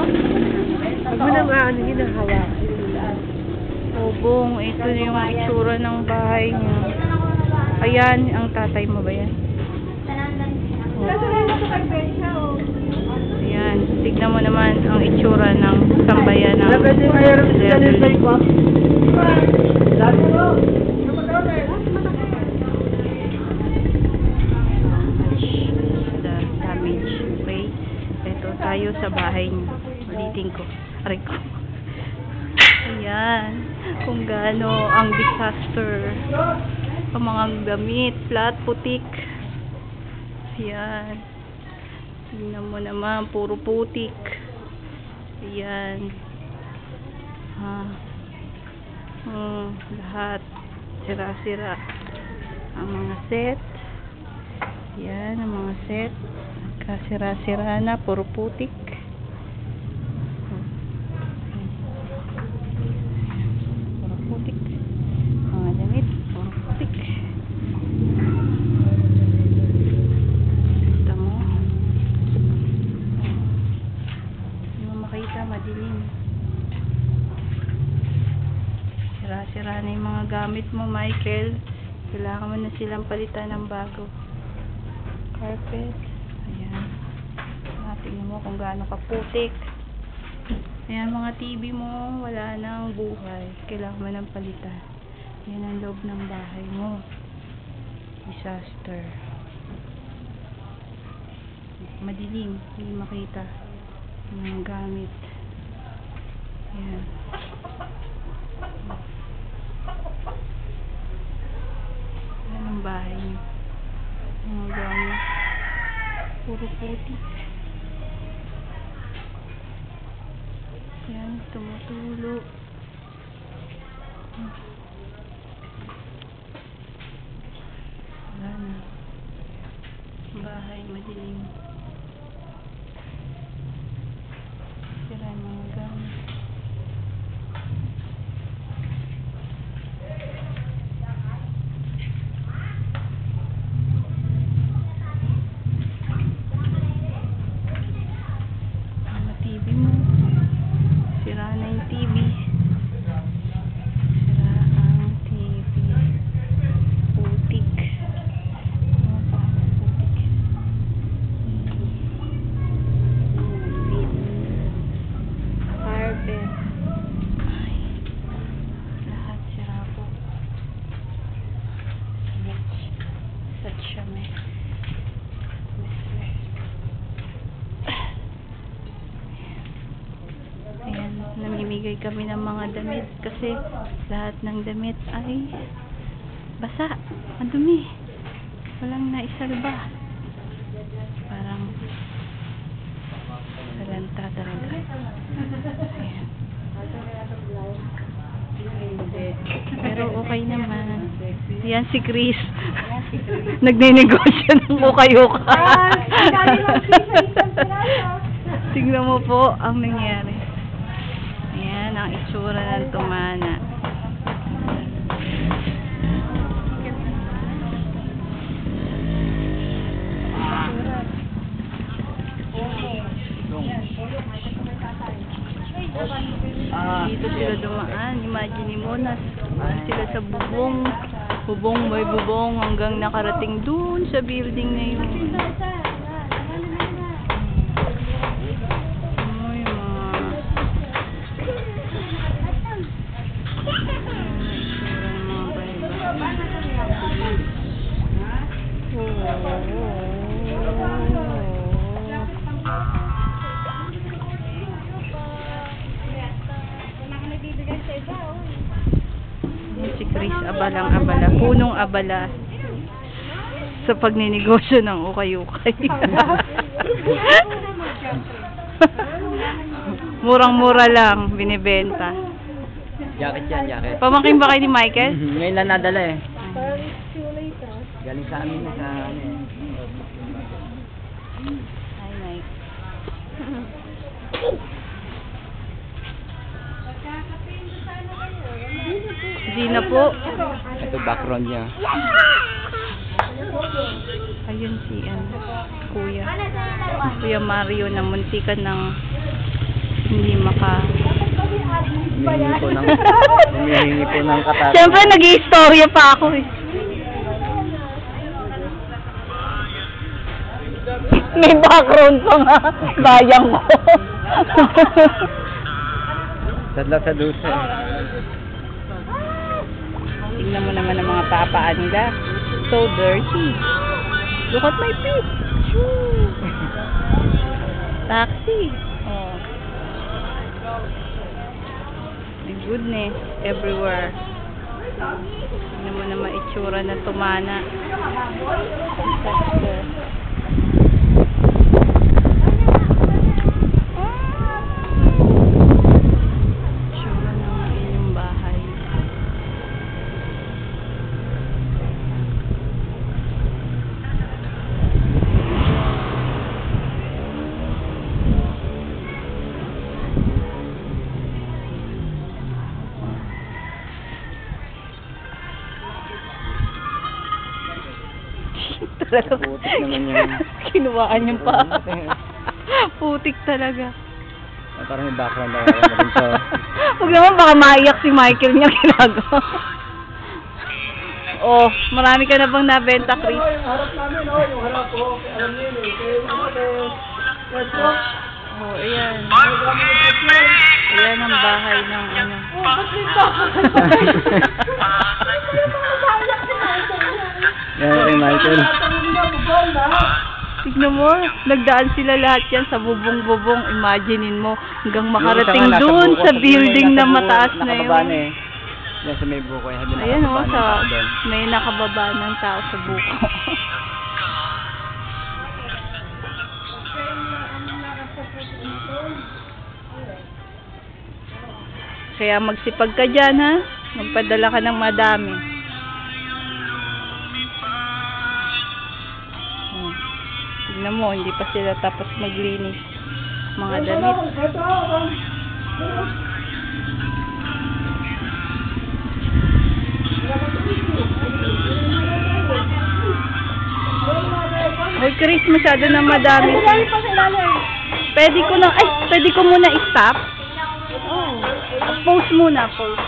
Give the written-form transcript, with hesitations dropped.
Huwag mo nang ano yun ang hawak. Bubong, ito yung itsura ng bahay niya. Ayan, ang tatay mo ba yan? Ayan, tignan mo naman ang itsura ng sambayan ng the damage. Okay, ito tayo sa bahay niya. Ulitin ko. Aray ko. Ayan, kung gaano ang disaster. Ang mga damit, flat, putik. Ayan. Tingnan mo naman, puro putik. Ayan. Lahat. Sira-sira. Ang mga set. Ayan, ang mga set. Kasira-sira na, puro putik. Puro putik. Mga damit, puro putik. Madilim. Sira-sira na yung mga gamit mo, Michael. Kailangan mo na silang palitan ng bago. Carpet. Ayan. Tingnan mo kung gaano kaputik. Ayan, mga TV mo, wala nang buhay. Kailangan mo nang palitan. Yan ang loob ng bahay mo. Disaster. Madilim. Hindi makita yung gamit. Ayan. Ayan ang bahay niyo. Mga gamit. Puro putik. Ayan, tumutulo. Wala na. Bahay madilim. Sira yung mga gamit. TV mo. Sira na yung TV. Sira ang TV. Putik. Putik. Carpet. Ay. Lahat sira po. Satsame. Namimigay kami ng mga damit kasi lahat ng damit ay basa, madumi, walang naisalba, parang salanta talaga. Ayan. Pero okay naman. Yan si Chris. Nagne-negosyo ng ukay-uka. Tingnan mo po ang nangyari. Ayan ang itsura ng tumana. Dito sila dumaan. Imagine mo na sila sa bubong. May bubong hanggang nakarating dun sa building na yun. Si Chris, abalang-abala, punong abala sa pagninegosyo ng ukay-ukay. Murang-mura lang binibenta. Jacket yan, jacket. Pamangkin ba kayo ni Michael? Ngayon lang nadala eh. Galing sa amin sa ano eh. Hi, Mike. Gina po. Ito background niya. Ayun si Kuya Mario na muntikan ng hindi maka... Humihingi po ng katat. Siyempre, nag-i-istorya pa ako eh. May background pa nga. Bayang ko. Sadla sa dusa. Tingnan mo naman ang mga papaan nila. So dirty. Look at my feet. Shoo. Taxi. Oh. My goodness. Everywhere. Tingnan mo naman itsura na tumana. Itsura ng inyong bahay. Putik naman yan. Kinuhaan yung pa. Putik talaga. Parang may background na rin siya. Huwag naman baka maiyak si Michael niya ginagawa. Oh, marami ka na bang nabenta, Chris? Harap namin, oh, yung harap ko. Alam niyo yun, eh. Oh, ayan. Ayan ang bahay ng ano. Yan kay Michael. Tignan mo, nagdaan sila lahat yan sa bubong-bubong. Imaginein mo, hanggang makarating doon sa building na mataas na yun. Eh. Yan sa may buko. Ayan o, may nakababa ng tao sa buko. Kaya magsipag ka dyan, ha? Magpadala ka ng madami. Tignan mo, hindi pa sila tapos maglinis. Mga damit. Hoy, Chris, masyado na madami. Pwede ko muna i-stop? Post muna, post.